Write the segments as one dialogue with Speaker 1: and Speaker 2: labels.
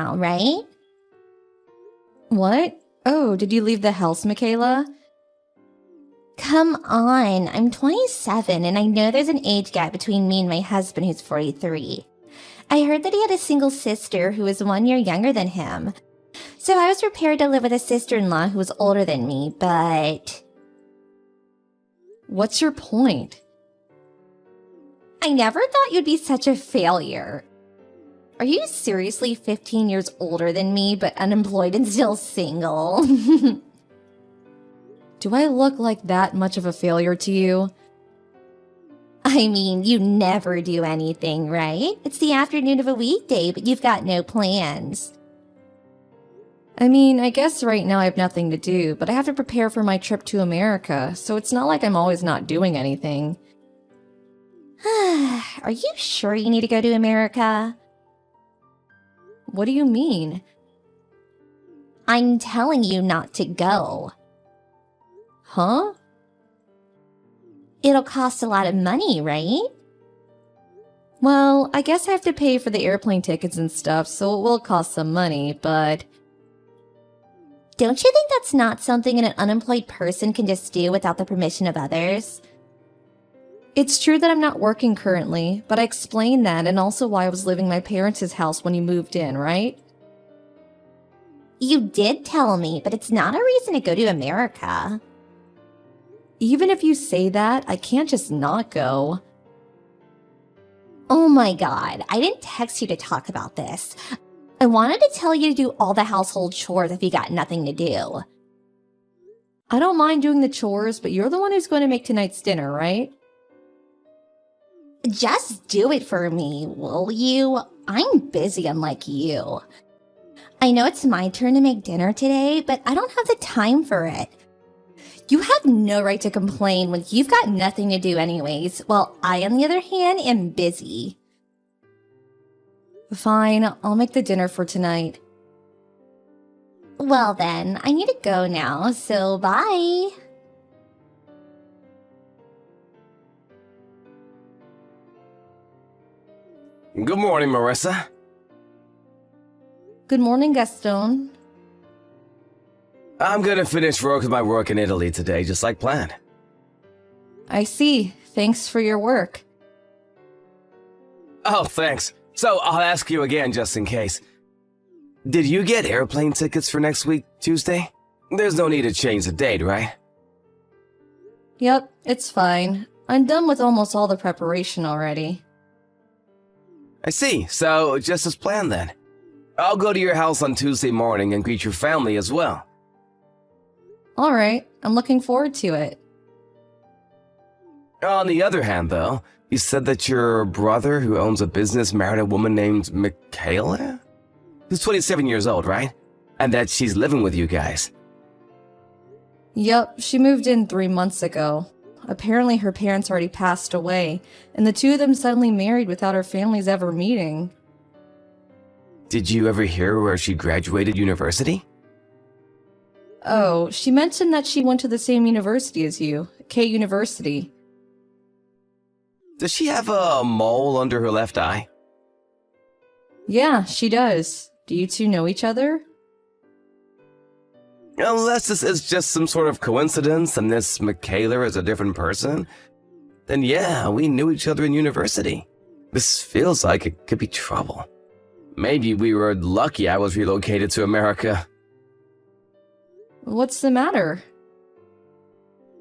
Speaker 1: now, right?
Speaker 2: What? Oh, did you leave the house, Michaela?
Speaker 1: Come on, I'm 27 and I know there's an age gap between me and my husband who's 43. I heard that he had a single sister who was 1 year younger than him. So I was prepared to live with a sister-in-law who was older than me, but...
Speaker 2: What's your point?
Speaker 1: I never thought you'd be such a failure. Are you seriously 15 years older than me, but unemployed and still single?
Speaker 2: Do I look like that much of a failure to you?
Speaker 1: I mean, you never do anything, right? It's the afternoon of a weekday, but you've got no plans.
Speaker 2: I mean, I guess right now I have nothing to do, but I have to prepare for my trip to America, so it's not like I'm always not doing anything.
Speaker 1: Are you sure you need to go to America?
Speaker 2: What do you mean?
Speaker 1: I'm telling you not to go.
Speaker 2: Huh?
Speaker 1: It'll cost a lot of money, right?
Speaker 2: Well, I guess I have to pay for the airplane tickets and stuff, so it will cost some money, but...
Speaker 1: Don't you think that's not something an unemployed person can just do without the permission of others?
Speaker 2: It's true that I'm not working currently, but I explained that and also why I was living in my parents' house when you moved in, right?
Speaker 1: You did tell me, but it's not a reason to go to America.
Speaker 2: Even if you say that, I can't just not go.
Speaker 1: Oh my god, I didn't text you to talk about this. I wanted to tell you to do all the household chores if you got nothing to do.
Speaker 2: I don't mind doing the chores, but you're the one who's going to make tonight's dinner, right?
Speaker 1: Just do it for me, will you? I'm busy unlike you. I know it's my turn to make dinner today, but I don't have the time for it. You have no right to complain when you've got nothing to do anyways, while I, on the other hand, am busy.
Speaker 2: Fine, I'll make the dinner for tonight.
Speaker 1: Well then, I need to go now, so bye.
Speaker 3: Good morning, Marissa.
Speaker 2: Good morning, Gaston.
Speaker 3: I'm gonna finish work with my work in Italy today, just like planned.
Speaker 2: I see. Thanks for your work.
Speaker 3: Oh, thanks. So, I'll ask you again just in case. Did you get airplane tickets for next week, Tuesday? There's no need to change the date, right?
Speaker 2: Yep, it's fine. I'm done with almost all the preparation already.
Speaker 3: I see. So, just as planned then. I'll go to your house on Tuesday morning and greet your family as well.
Speaker 2: Alright, I'm looking forward to it.
Speaker 3: On the other hand, though, you said that your brother who owns a business married a woman named Michaela? Who's 27 years old, right? And that she's living with you guys.
Speaker 2: Yup, she moved in 3 months ago. Apparently her parents already passed away, and the two of them suddenly married without her families ever meeting.
Speaker 3: Did you ever hear where she graduated university?
Speaker 2: Oh, she mentioned that she went to the same university as you, K University.
Speaker 3: Does she have a mole under her left eye?
Speaker 2: Yeah, she does. Do you two know each other?
Speaker 3: Unless this is just some sort of coincidence and this Michaela is a different person, then yeah, we knew each other in university. This feels like it could be trouble. Maybe we were lucky I was relocated to America.
Speaker 2: What's the matter?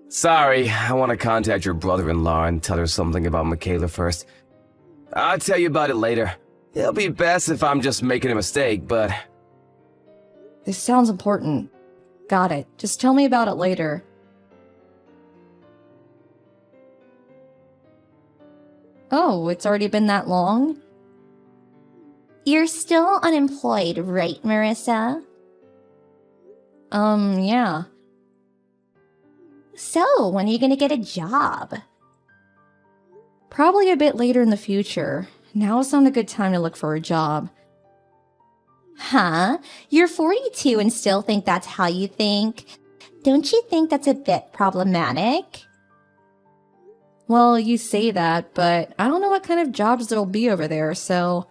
Speaker 3: Sorry, I want to contact your brother-in-law and tell her something about Michaela first. I'll tell you about it later. It'll be best if I'm just making a mistake, but...
Speaker 2: This sounds important. Got it. Just tell me about it later. Oh, it's already been that long?
Speaker 1: You're still unemployed, right, Marissa?
Speaker 2: Yeah.
Speaker 1: So, when are you gonna get a job?
Speaker 2: Probably a bit later in the future. Now is not a good time to look for a job.
Speaker 1: Huh? You're 42 and still think that's how you think? Don't you think that's a bit problematic?
Speaker 2: Well, you say that, but I don't know what kind of jobs there'll be over there, so...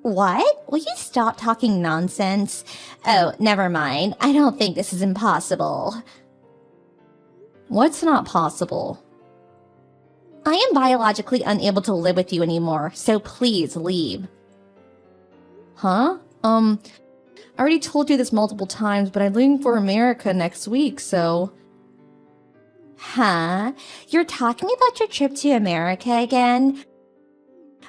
Speaker 1: What? Will you stop talking nonsense? Oh, never mind. I don't think this is impossible.
Speaker 2: What's not possible?
Speaker 1: I am biologically unable to live with you anymore, so please leave.
Speaker 2: Huh? I already told you this multiple times, but I'm leaving for America next week, so...
Speaker 1: Huh? You're talking about your trip to America again?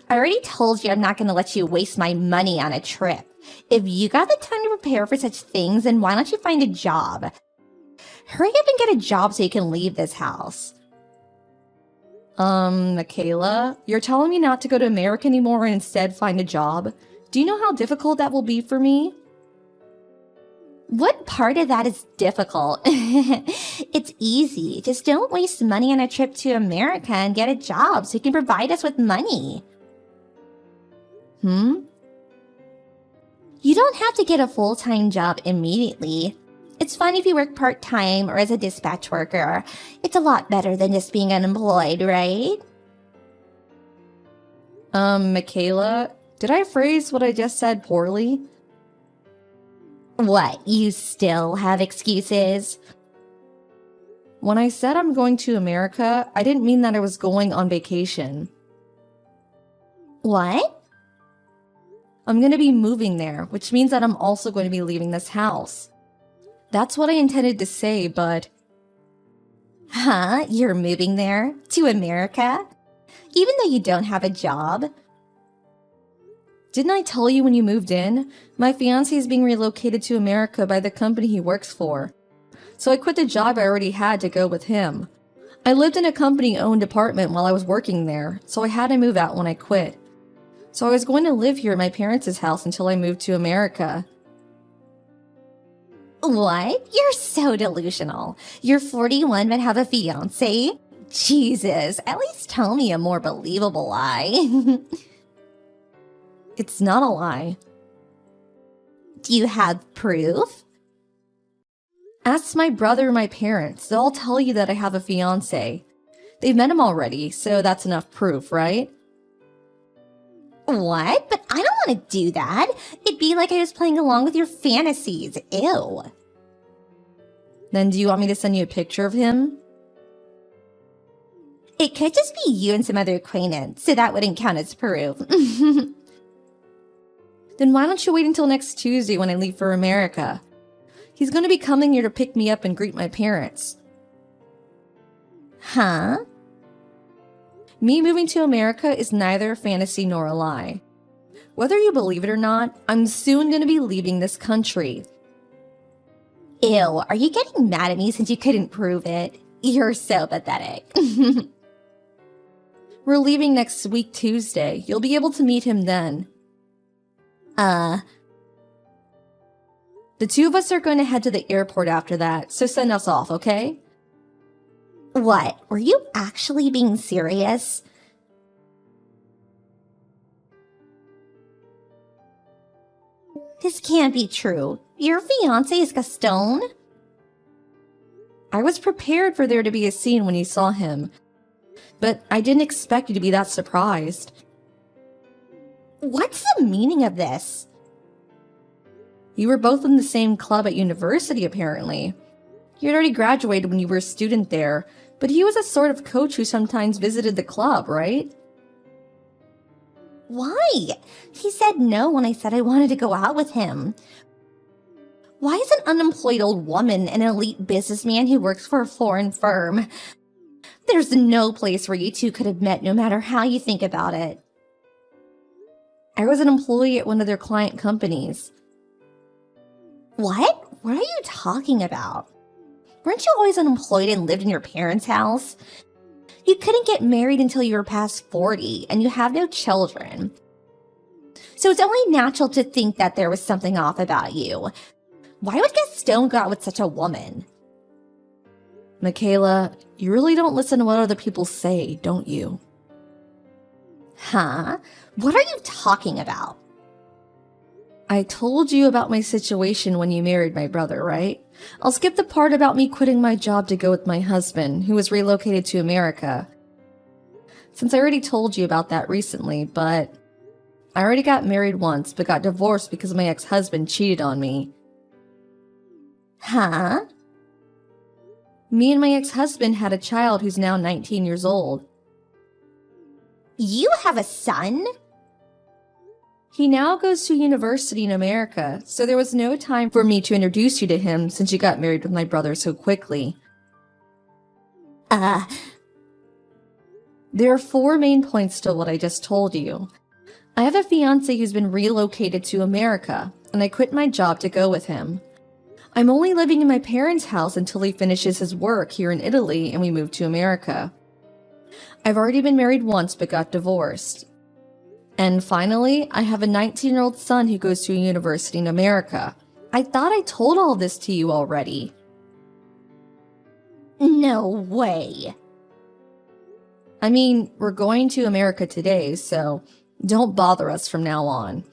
Speaker 1: I already told you I'm not going to let you waste my money on a trip. If you got the time to prepare for such things, then why don't you find a job? Hurry up and get a job so you can leave this house.
Speaker 2: Michaela, you're telling me not to go to America anymore and instead find a job? Do you know how difficult that will be for me?
Speaker 1: What part of that is difficult? It's easy. Just don't waste money on a trip to America and get a job so you can provide us with money. You don't have to get a full-time job immediately. It's fine if you work part-time or as a dispatch worker. It's a lot better than just being unemployed, right?
Speaker 2: Michaela, did I phrase what I just said poorly?
Speaker 1: What, you still have excuses?
Speaker 2: When I said I'm going to America, I didn't mean that I was going on vacation.
Speaker 1: What?
Speaker 2: I'm going to be moving there, which means that I'm also going to be leaving this house. That's what I intended to say, but...
Speaker 1: Huh? You're moving there? To America? Even though you don't have a job?
Speaker 2: Didn't I tell you when you moved in? My fiancé is being relocated to America by the company he works for. So I quit the job I already had to go with him. I lived in a company-owned apartment while I was working there, so I had to move out when I quit. So I was going to live here at my parents' house until I moved to America.
Speaker 1: What? You're so delusional. You're 41 but have a fiancé? Jesus, at least tell me a more believable lie.
Speaker 2: It's not a lie.
Speaker 1: Do you have proof?
Speaker 2: Ask my brother or my parents. They'll all tell you that I have a fiancé. They've met him already, so that's enough proof, right?
Speaker 1: What? But I don't want to do that. It'd be like I was playing along with your fantasies. Ew.
Speaker 2: Then do you want me to send you a picture of him?
Speaker 1: It could just be you and some other acquaintance, so that wouldn't count as proof.
Speaker 2: Then why don't you wait until next Tuesday when I leave for America? He's going to be coming here to pick me up and greet my parents.
Speaker 1: Huh?
Speaker 2: Me moving to America is neither a fantasy nor a lie. Whether you believe it or not, I'm soon going to be leaving this country.
Speaker 1: Ew, are you getting mad at me since you couldn't prove it? You're so pathetic.
Speaker 2: We're leaving next week Tuesday. You'll be able to meet him then. The two of us are going to head to the airport after that, so send us off, okay?
Speaker 1: What? Were you actually being serious? This can't be true. Your fiancé is Gaston?
Speaker 2: I was prepared for there to be a scene when you saw him, but I didn't expect you to be that surprised.
Speaker 1: What's the meaning of this?
Speaker 2: You were both in the same club at university, apparently. You had already graduated when you were a student there, but he was a sort of coach who sometimes visited the club, right?
Speaker 1: Why? He said no when I said I wanted to go out with him. Why is an unemployed old woman an elite businessman who works for a foreign firm? There's no place where you two could have met no matter how you think about it.
Speaker 2: I was an employee at one of their client companies.
Speaker 1: What? What are you talking about? Weren't you always unemployed and lived in your parents' house? You couldn't get married until you were past 40, and you have no children. So it's only natural to think that there was something off about you. Why would Gaston go out with such a woman?
Speaker 2: Michaela, you really don't listen to what other people say, don't you?
Speaker 1: Huh? What are you talking about?
Speaker 2: I told you about my situation when you married my brother, right? I'll skip the part about me quitting my job to go with my husband, who was relocated to America, since I already told you about that recently, but I already got married once, but got divorced because my ex-husband cheated on me.
Speaker 1: Huh?
Speaker 2: Me and my ex-husband had a child who's now 19 years old.
Speaker 1: You have a son?
Speaker 2: He now goes to university in America, so there was no time for me to introduce you to him since you got married with my brother so quickly. There are 4 main points to what I just told you. I have a fiancé who's been relocated to America, and I quit my job to go with him. I'm only living in my parents' house until he finishes his work here in Italy and we move to America. I've already been married once but got divorced. And finally, I have a 19-year-old son who goes to a university in America. I thought I told all this to you already.
Speaker 1: No way.
Speaker 2: I mean, we're going to America today, so don't bother us from now on.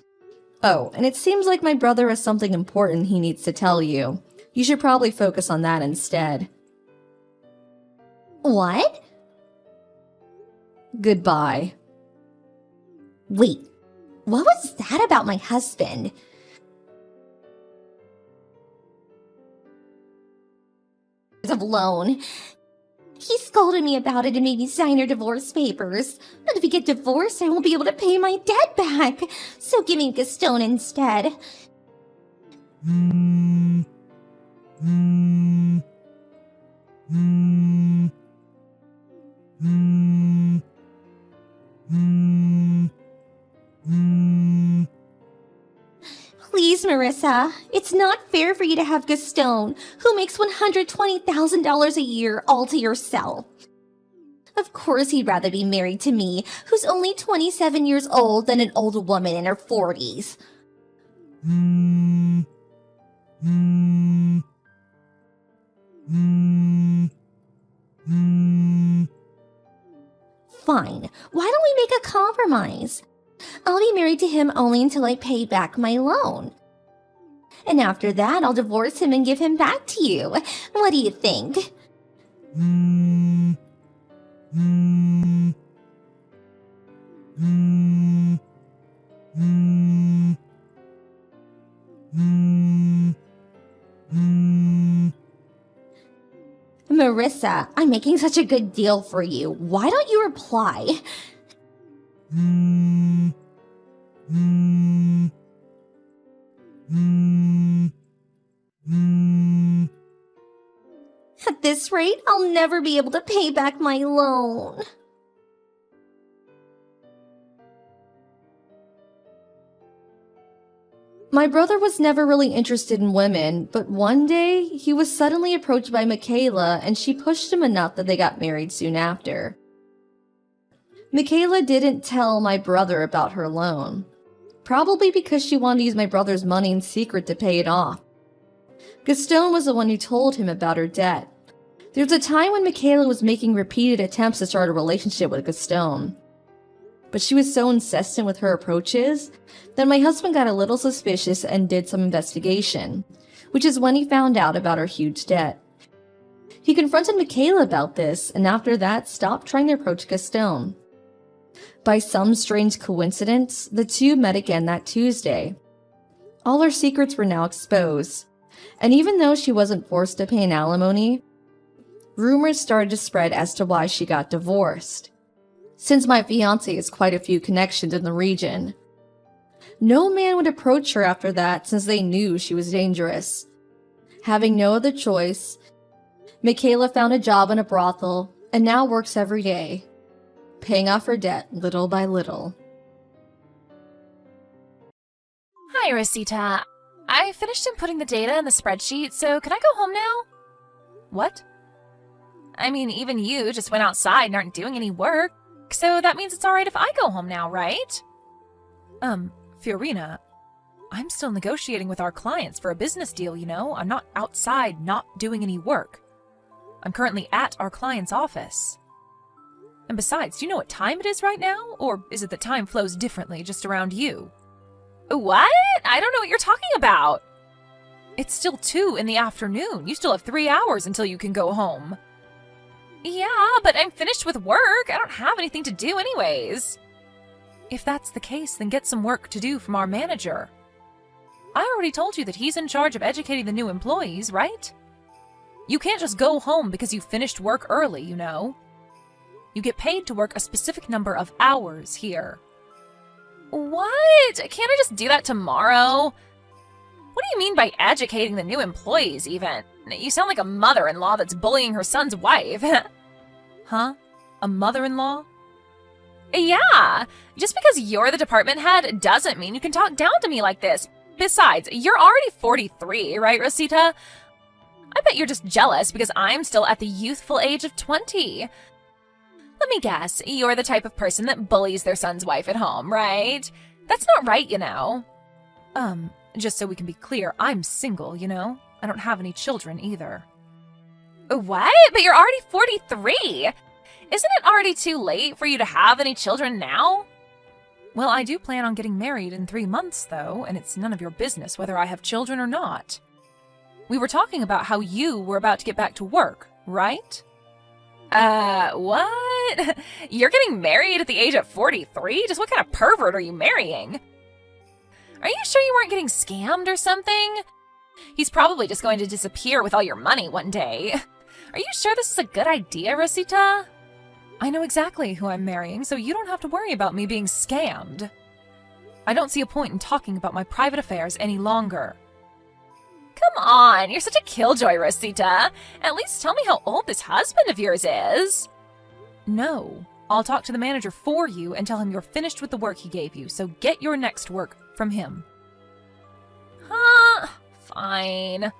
Speaker 2: Oh, and it seems like my brother has something important he needs to tell you. You should probably focus on that instead.
Speaker 1: What?
Speaker 2: Goodbye.
Speaker 1: Wait, what was that about my husband? Of loan. He scolded me about it and made me sign her divorce papers. But if we get divorced, I won't be able to pay my debt back. So give me Gaston instead. Please, Marissa. It's not fair for you to have Gaston, who makes $120,000 a year, all to yourself. Of course he'd rather be married to me, who's only 27 years old, than an old woman in her 40s. Fine. Why don't we make a compromise? I'll be married to him only until I pay back my loan. And after that, I'll divorce him and give him back to you. What do you think? Marissa, I'm making such a good deal for you. Why don't you reply? At this rate, I'll never be able to pay back my loan.
Speaker 2: My brother was never really interested in women, but one day he was suddenly approached by Michaela and she pushed him enough that they got married soon after. Michaela didn't tell my brother about her loan, probably because she wanted to use my brother's money in secret to pay it off. Gaston was the one who told him about her debt. There was a time when Michaela was making repeated attempts to start a relationship with Gaston, but she was so insistent with her approaches that my husband got a little suspicious and did some investigation, which is when he found out about her huge debt. He confronted Michaela about this, and after that stopped trying to approach Gaston. By some strange coincidence, the two met again that Tuesday. All her secrets were now exposed, and even though she wasn't forced to pay an alimony, rumors started to spread as to why she got divorced. Since my fiancé has quite a few connections in the region, no man would approach her after that since they knew she was dangerous. Having no other choice, Michaela found a job in a brothel and now works every day, paying off her debt little by little.
Speaker 4: Hi, Rosita. I finished inputting the data in the spreadsheet, so can I go home now? What? I mean, even you just went outside and aren't doing any work, so that means it's alright if I go home now, right? Fiorina, I'm still negotiating with our clients for a business deal, you know? I'm not outside not doing any work. I'm currently at our client's office. And besides, do you know what time it is right now? Or is it that time flows differently just around you? What? I don't know what you're talking about. It's still 2 in the afternoon. You still have 3 hours until you can go home. Yeah, but I'm finished with work. I don't have anything to do anyways. If that's the case, then get some work to do from our manager. I already told you that he's in charge of educating the new employees, right? You can't just go home because you finished work early, you know. You get paid to work a specific number of hours here. What? Can't I just do that tomorrow? What do you mean by educating the new employees, even? You sound like a mother-in-law that's bullying her son's wife. Huh? A mother-in-law? Yeah, just because you're the department head doesn't mean you can talk down to me like this. Besides, you're already 43, right, Rosita? I bet you're just jealous because I'm still at the youthful age of 20. Let me guess, you're the type of person that bullies their son's wife at home, right? That's not right, you know. Just so we can be clear, I'm single, you know? I don't have any children either. What? But you're already 43! Isn't it already too late for you to have any children now? Well, I do plan on getting married in 3 months, though, and it's none of your business whether I have children or not. We were talking about how you were about to get back to work, right? What? You're getting married at the age of 43? Just what kind of pervert are you marrying? Are you sure you weren't getting scammed or something? He's probably just going to disappear with all your money one day. Are you sure this is a good idea, Rosita? I know exactly who I'm marrying, so you don't have to worry about me being scammed. I don't see a point in talking about my private affairs any longer. Come on, you're such a killjoy, Rosita. At least tell me how old this husband of yours is. No, I'll talk to the manager for you and tell him you're finished with the work he gave you, so get your next work from him. Huh? Fine.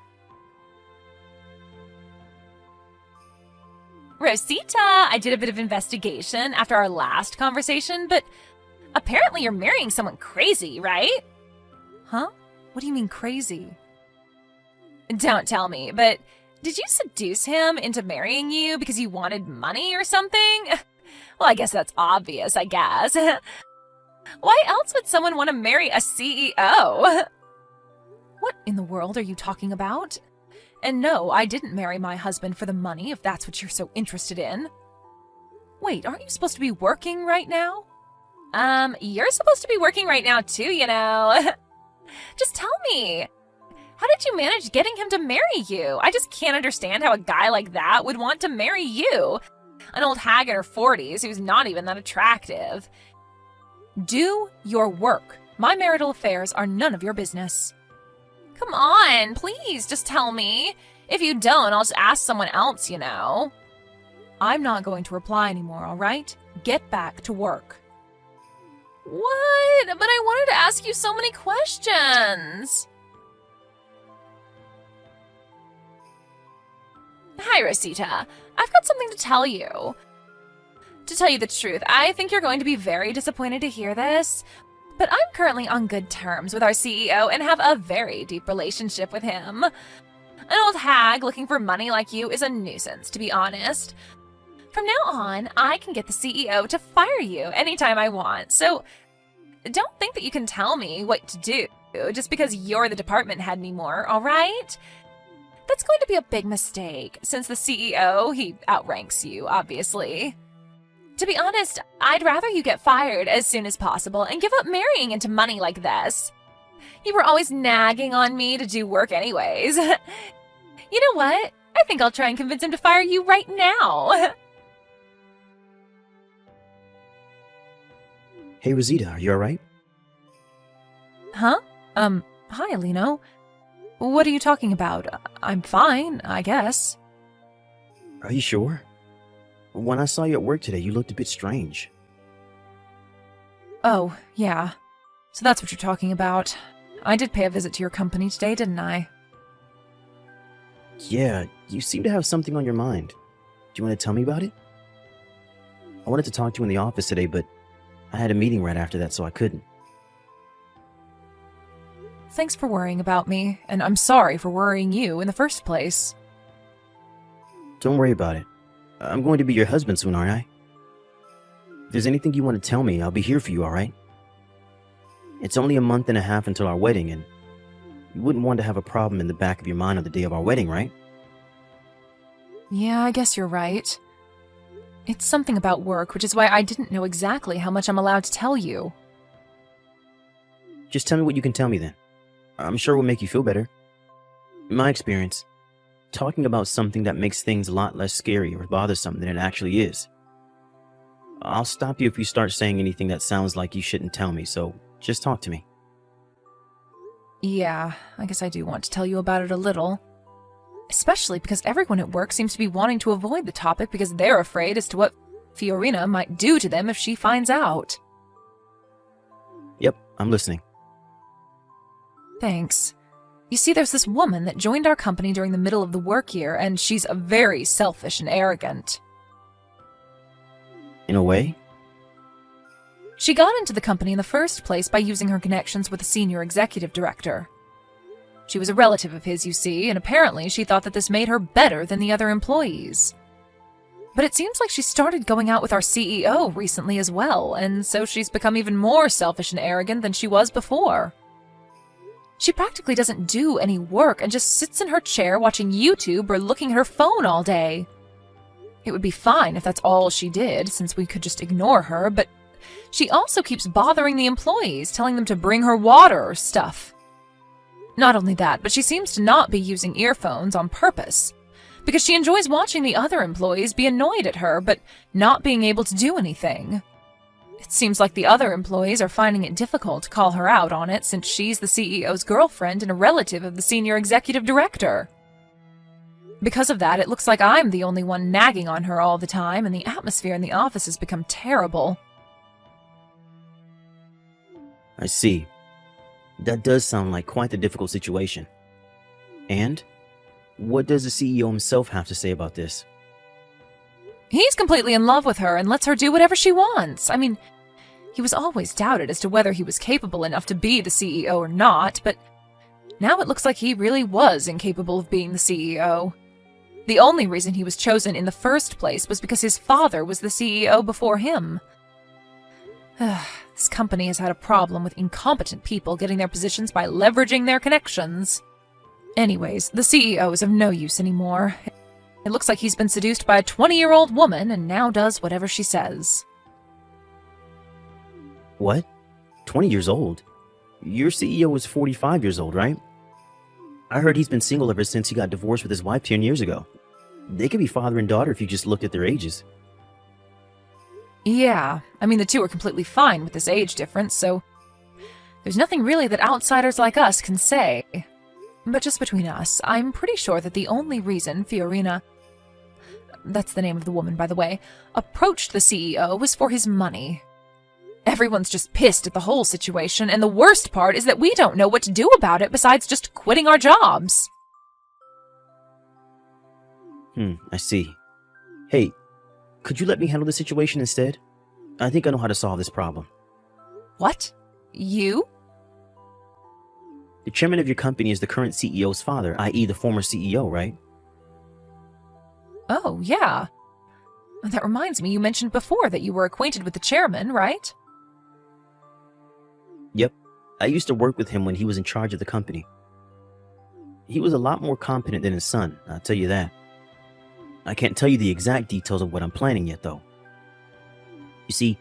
Speaker 4: Rosita, I did a bit of investigation after our last conversation, but apparently you're marrying someone crazy, right? Huh? What do you mean crazy? Don't tell me, but did you seduce him into marrying you because you wanted money or something? Well, I guess that's obvious, I guess. Why else would someone want to marry a CEO? What in the world are you talking about? And no, I didn't marry my husband for the money, if that's what you're so interested in. Wait, aren't you supposed to be working right now? You're supposed to be working right now too, you know. Just tell me, how did you manage getting him to marry you? I just can't understand how a guy like that would want to marry you. An old hag in her 40s who's not even that attractive. Do your work. My marital affairs are none of your business. Come on, please, just tell me. If you don't, I'll just ask someone else, you know. I'm not going to reply anymore, all right? Get back to work. What? But I wanted to ask you so many questions. Hi, Rosita. I've got something to tell you. To tell you the truth, I think you're going to be very disappointed to hear this, but I'm currently on good terms with our CEO and have a very deep relationship with him. An old hag looking for money like you is a nuisance, to be honest. From now on, I can get the CEO to fire you anytime I want, so don't think that you can tell me what to do just because you're the department head anymore, all right? That's going to be a big mistake, since the CEO, he outranks you, obviously. To be honest, I'd rather you get fired as soon as possible and give up marrying into money like this. You were always nagging on me to do work anyways. You know what? I think I'll try and convince him to fire you right now.
Speaker 5: Hey, Rosita, are you alright?
Speaker 4: Huh? Hi, Alino. What are you talking about? I'm fine, I guess.
Speaker 5: Are you sure? When I saw you at work today, you looked a bit strange.
Speaker 4: Oh, yeah. So that's what you're talking about. I did pay a visit to your company today, didn't I?
Speaker 5: Yeah, you seem to have something on your mind. Do you want to tell me about it? I wanted to talk to you in the office today, but I had a meeting right after that, so I couldn't.
Speaker 4: Thanks for worrying about me, and I'm sorry for worrying you in the first place.
Speaker 5: Don't worry about it. I'm going to be your husband soon, aren't I? If there's anything you want to tell me, I'll be here for you, alright? It's only a month and a half until our wedding, and you wouldn't want to have a problem in the back of your mind on the day of our wedding, right?
Speaker 4: Yeah, I guess you're right. It's something about work, which is why I didn't know exactly how much I'm allowed to tell you.
Speaker 5: Just tell me what you can tell me then. I'm sure it will make you feel better. In my experience, talking about something that makes things a lot less scary or bothersome than it actually is. I'll stop you if you start saying anything that sounds like you shouldn't tell me, so just talk to me.
Speaker 4: Yeah, I guess I do want to tell you about it a little. Especially because everyone at work seems to be wanting to avoid the topic because they're afraid as to what Fiorina might do to them if she finds out.
Speaker 5: Yep, I'm listening.
Speaker 4: Thanks. You see, there's this woman that joined our company during the middle of the work year, and she's very selfish and arrogant.
Speaker 5: In a way?
Speaker 4: She got into the company in the first place by using her connections with the senior executive director. She was a relative of his, you see, and apparently she thought that this made her better than the other employees. But it seems like she started going out with our CEO recently as well, and so she's become even more selfish and arrogant than she was before. She practically doesn't do any work and just sits in her chair watching YouTube or looking at her phone all day. It would be fine if that's all she did, since we could just ignore her, but she also keeps bothering the employees, telling them to bring her water or stuff. Not only that, but she seems to not be using earphones on purpose, because she enjoys watching the other employees be annoyed at her, but not being able to do anything. It seems like the other employees are finding it difficult to call her out on it since she's the CEO's girlfriend and a relative of the senior executive director. Because of that, it looks like I'm the only one nagging on her all the time, and the atmosphere in the office has become terrible.
Speaker 5: I see. That does sound like quite the difficult situation. And? What does the CEO himself have to say about this?
Speaker 4: He's completely in love with her and lets her do whatever she wants. I mean, he was always doubted as to whether he was capable enough to be the CEO or not, but now it looks like he really was incapable of being the CEO. The only reason he was chosen in the first place was because his father was the CEO before him. This company has had a problem with incompetent people getting their positions by leveraging their connections. Anyways, the CEO is of no use anymore. It looks like he's been seduced by a 20-year-old woman and now does whatever she says.
Speaker 5: What? 20 years old? Your CEO was 45 years old, right? I heard he's been single ever since he got divorced with his wife 10 years ago. They could be father and daughter if you just looked at their ages.
Speaker 4: Yeah, I mean the two are completely fine with this age difference, so there's nothing really that outsiders like us can say. But just between us, I'm pretty sure that the only reason Fiorina, that's the name of the woman by the way, approached the CEO was for his money. Everyone's just pissed at the whole situation, and the worst part is that we don't know what to do about it besides just quitting our jobs.
Speaker 5: I see. Hey, could you let me handle the situation instead? I think I know how to solve this problem.
Speaker 4: What? You?
Speaker 5: The chairman of your company is the current CEO's father, i.e. the former CEO, right?
Speaker 4: Oh, yeah. That reminds me, you mentioned before that you were acquainted with the chairman, right?
Speaker 5: Yep. I used to work with him when he was in charge of the company. He was a lot more competent than his son, I'll tell you that. I can't tell you the exact details of what I'm planning yet, though. You see,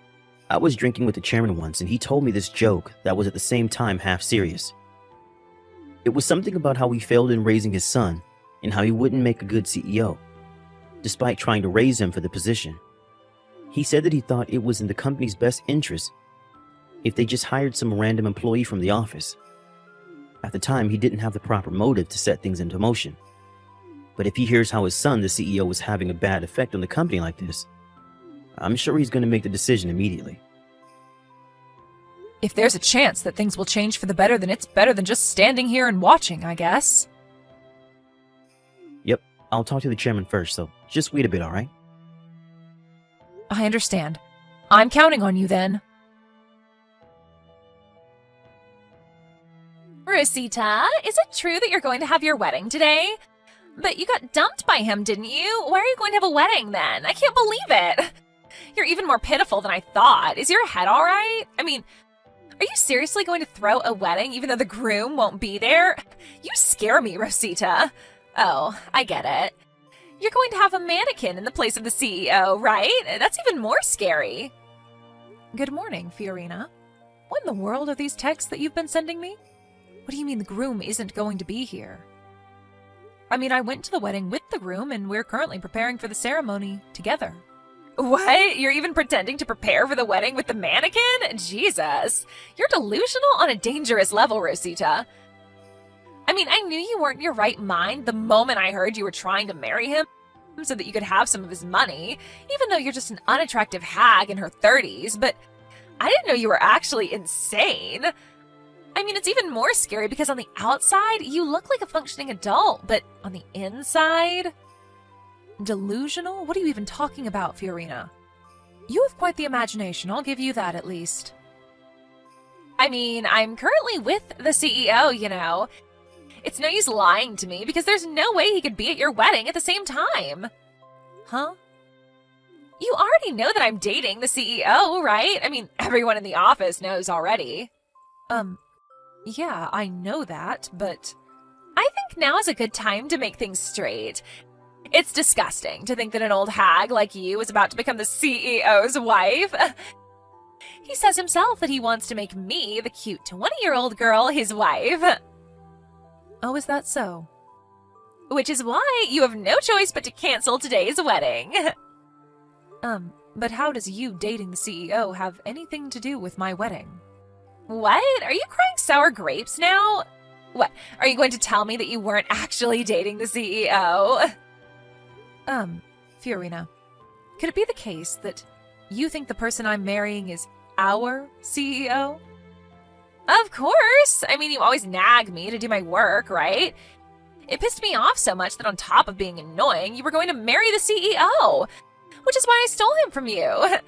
Speaker 5: I was drinking with the chairman once, and he told me this joke that was at the same time half serious. It was something about how he failed in raising his son, and how he wouldn't make a good CEO, despite trying to raise him for the position. He said that he thought it was in the company's best interest if they just hired some random employee from the office. At the time, he didn't have the proper motive to set things into motion. But if he hears how his son, the CEO, was having a bad effect on the company like this, I'm sure he's going to make the decision immediately.
Speaker 4: If there's a chance that things will change for the better, then it's better than just standing here and watching, I guess.
Speaker 5: Yep, I'll talk to the chairman first, so just wait a bit, alright?
Speaker 4: I understand. I'm counting on you then.
Speaker 6: Rosita, is it true that you're going to have your wedding today? But you got dumped by him, didn't you? Why are you going to have a wedding then? I can't believe it. You're even more pitiful than I thought. Is your head all right? I mean, are you seriously going to throw a wedding even though the groom won't be there? You scare me, Rosita. Oh, I get it. You're going to have a mannequin in the place of the CEO, right? That's even more scary.
Speaker 4: Good morning, Fiorina. What in the world are these texts that you've been sending me? What do you mean the groom isn't going to be here? I mean, I went to the wedding with the groom, and we're currently preparing for the ceremony together.
Speaker 6: What? You're even pretending to prepare for the wedding with the mannequin? Jesus. You're delusional on a dangerous level, Rosita. I mean, I knew you weren't in your right mind the moment I heard you were trying to marry him so that you could have some of his money, even though you're just an unattractive hag in her 30s, but I didn't know you were actually insane. I mean, it's even more scary because on the outside, you look like a functioning adult, but on the inside...
Speaker 4: Delusional? What are you even talking about, Fiorina? You have quite the imagination, I'll give you that at least.
Speaker 6: I mean, I'm currently with the CEO, you know. It's no use lying to me because there's no way he could be at your wedding at the same time.
Speaker 4: Huh?
Speaker 6: You already know that I'm dating the CEO, right? I mean, everyone in the office knows already.
Speaker 4: Yeah, I know that, but...
Speaker 6: I think now is a good time to make things straight. It's disgusting to think that an old hag like you is about to become the CEO's wife. He says himself that he wants to make me, the cute 20-year-old girl, his wife.
Speaker 4: Oh, is that so?
Speaker 6: Which is why you have no choice but to cancel today's wedding.
Speaker 4: But how does you dating the CEO have anything to do with my wedding?
Speaker 6: What? Are you crying sour grapes now? What, are you going to tell me that you weren't actually dating the CEO?
Speaker 4: Fiorina, could it be the case that you think the person I'm marrying is our CEO?
Speaker 6: Of course! I mean, you always nag me to do my work, right? It pissed me off so much that on top of being annoying, you were going to marry the CEO, which is why I stole him from you.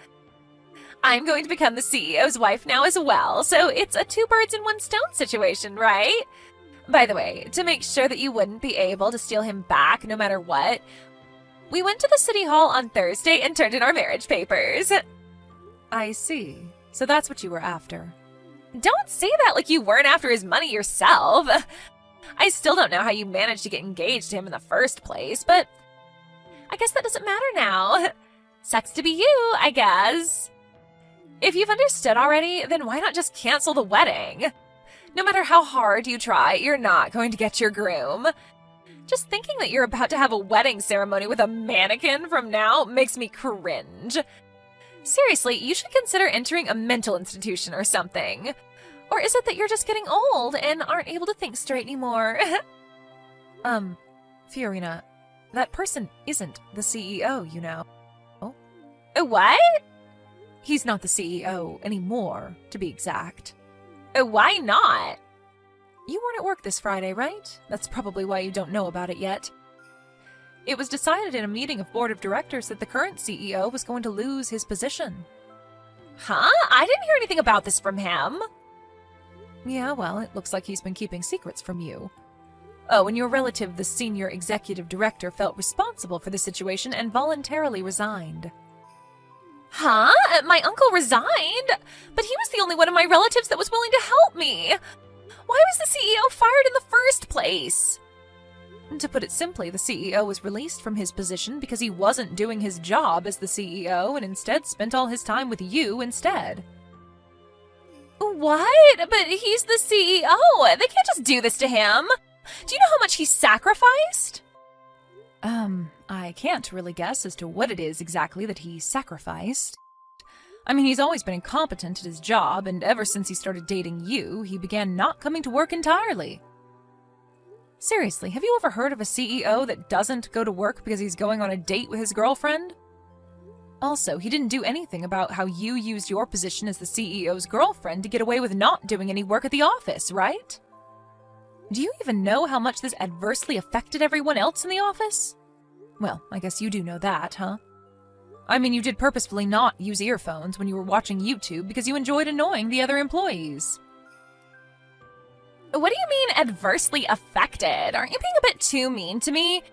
Speaker 6: I'm going to become the CEO's wife now as well, so it's a two birds in one stone situation, right? By the way, to make sure that you wouldn't be able to steal him back no matter what, we went to the city hall on Thursday and turned in our marriage papers.
Speaker 4: I see. So that's what you were after.
Speaker 6: Don't say that like you weren't after his money yourself. I still don't know how you managed to get engaged to him in the first place, but I guess that doesn't matter now. Sucks to be you, I guess. If you've understood already, then why not just cancel the wedding? No matter how hard you try, you're not going to get your groom. Just thinking that you're about to have a wedding ceremony with a mannequin from now makes me cringe. Seriously, you should consider entering a mental institution or something. Or is it that you're just getting old and aren't able to think straight anymore?
Speaker 4: Fiorina, that person isn't the CEO, you know.
Speaker 6: What?
Speaker 4: He's not the CEO anymore, to be exact.
Speaker 6: Why not?
Speaker 4: You weren't at work this Friday, right? That's probably why you don't know about it yet. It was decided in a meeting of board of directors that the current CEO was going to lose his position.
Speaker 6: Huh? I didn't hear anything about this from him.
Speaker 4: Yeah, well, it looks like he's been keeping secrets from you. Oh, and your relative, the senior executive director, felt responsible for the situation and voluntarily resigned.
Speaker 6: Huh? My uncle resigned? But he was the only one of my relatives that was willing to help me. Why was the CEO fired in the first place?
Speaker 4: To put it simply, the CEO was released from his position because he wasn't doing his job as the CEO and instead spent all his time with you instead.
Speaker 6: What? But he's the CEO. They can't just do this to him. Do you know how much he sacrificed?
Speaker 4: I can't really guess as to what it is exactly that he sacrificed. I mean, he's always been incompetent at his job, and ever since he started dating you, he began not coming to work entirely. Seriously, have you ever heard of a CEO that doesn't go to work because he's going on a date with his girlfriend? Also, he didn't do anything about how you used your position as the CEO's girlfriend to get away with not doing any work at the office, right? Do you even know how much this adversely affected everyone else in the office? Well, I guess you do know that, huh? I mean, you did purposefully not use earphones when you were watching YouTube because you enjoyed annoying the other employees.
Speaker 6: What do you mean adversely affected? Aren't you being a bit too mean to me?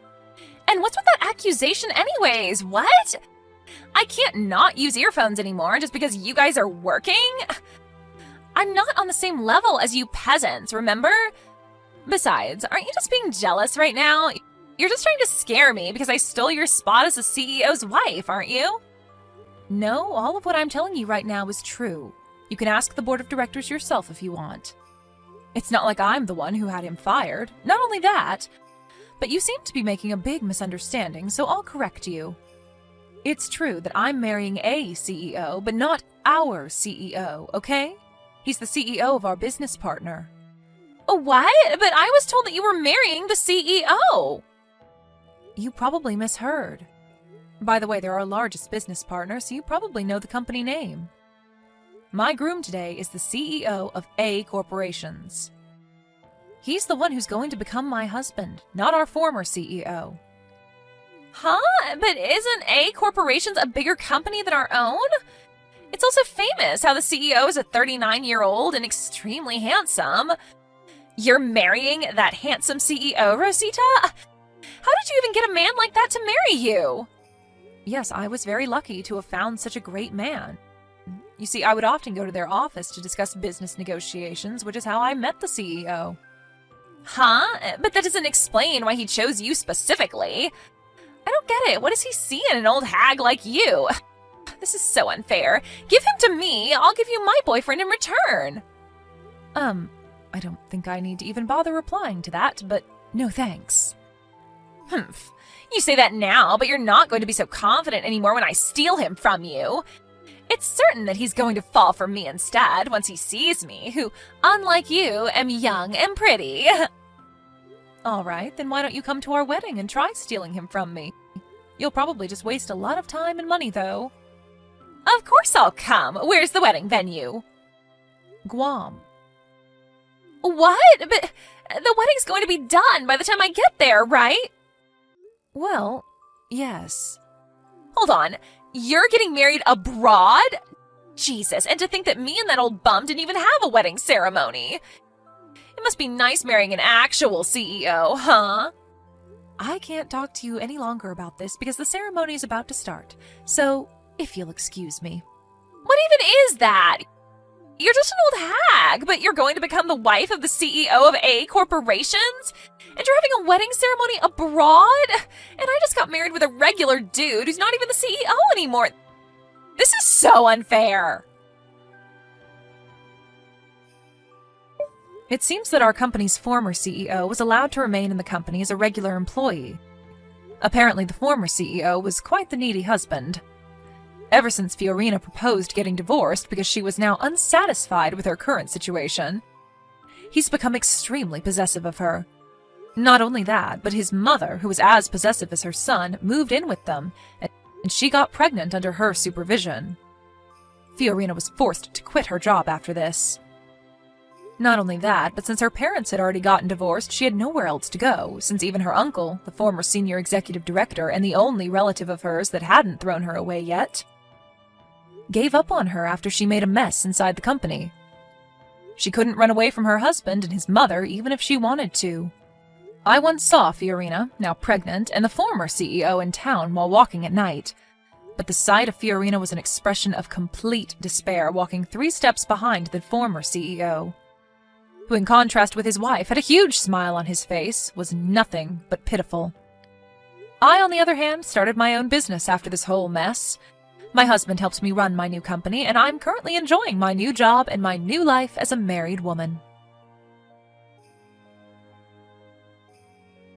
Speaker 6: And what's with that accusation anyways? What? I can't not use earphones anymore just because you guys are working? I'm not on the same level as you peasants, remember? Besides, aren't you just being jealous right now? You're just trying to scare me because I stole your spot as the CEO's wife, aren't you? No, all of what I'm telling you right now is true. You can ask the board of directors yourself if you want. It's not like I'm the one who had him fired. Not only that, but you seem to be making a big misunderstanding, so I'll correct you. It's true that I'm marrying a CEO, but not our CEO, okay? He's the CEO of our business partner. What? But I was told that you were marrying the CEO! You probably misheard. By the way, they're our largest business partner, so you probably know the company name. My groom today is the CEO of A Corporations. He's the one who's going to become my husband, not our former CEO. Huh? But isn't A Corporations a bigger company than our own? It's also famous how the CEO is a 39-year-old and extremely handsome. You're marrying that handsome CEO, Rosita? How did you even get a man like that to marry you? Yes, I was very lucky to have found such a great man. You see, I would often go to their office to discuss business negotiations, which is how I met the CEO. Huh? But that doesn't explain why he chose you specifically. I don't get it. What does he see in an old hag like you? This is so unfair. Give him to me. I'll give you my boyfriend in return. I don't think I need to even bother replying to that, but no thanks. Humph. You say that now, but you're not going to be so confident anymore when I steal him from you. It's certain that he's going to fall for me instead once he sees me, who, unlike you, am young and pretty. All right, then why don't you come to our wedding and try stealing him from me? You'll probably just waste a lot of time and money, though. Of course I'll come. Where's the wedding venue? Guam. What? But the wedding's going to be done by the time I get there, right? Well, yes. Hold on. You're getting married abroad? Jesus, and to think that me and that old bum didn't even have a wedding ceremony. It must be nice marrying an actual CEO, huh? I can't talk to you any longer about this because the ceremony is about to start. So, if you'll excuse me. What even is that? You're just an old hag, but you're going to become the wife of the CEO of A Corporations? And you're having a wedding ceremony abroad? And I just got married with a regular dude who's not even the CEO anymore. This is so unfair. It seems that our company's former CEO was allowed to remain in the company as a regular employee. Apparently, the former CEO was quite the needy husband. Ever since Fiorina proposed getting divorced because she was now unsatisfied with her current situation, he's become extremely possessive of her. Not only that, but his mother, who was as possessive as her son, moved in with them, and she got pregnant under her supervision. Fiorina was forced to quit her job after this. Not only that, but since her parents had already gotten divorced, she had nowhere else to go, since even her uncle, the former senior executive director and the only relative of hers that hadn't thrown her away yet, gave up on her after she made a mess inside the company. She couldn't run away from her husband and his mother even if she wanted to. I once saw Fiorina, now pregnant, and the former CEO in town while walking at night. But the sight of Fiorina was an expression of complete despair, walking 3 steps behind the former CEO, who in contrast with his wife had a huge smile on his face, was nothing but pitiful. I, on the other hand, started my own business after this whole mess. My husband helps me run my new company, and I'm currently enjoying my new job and my new life as a married woman.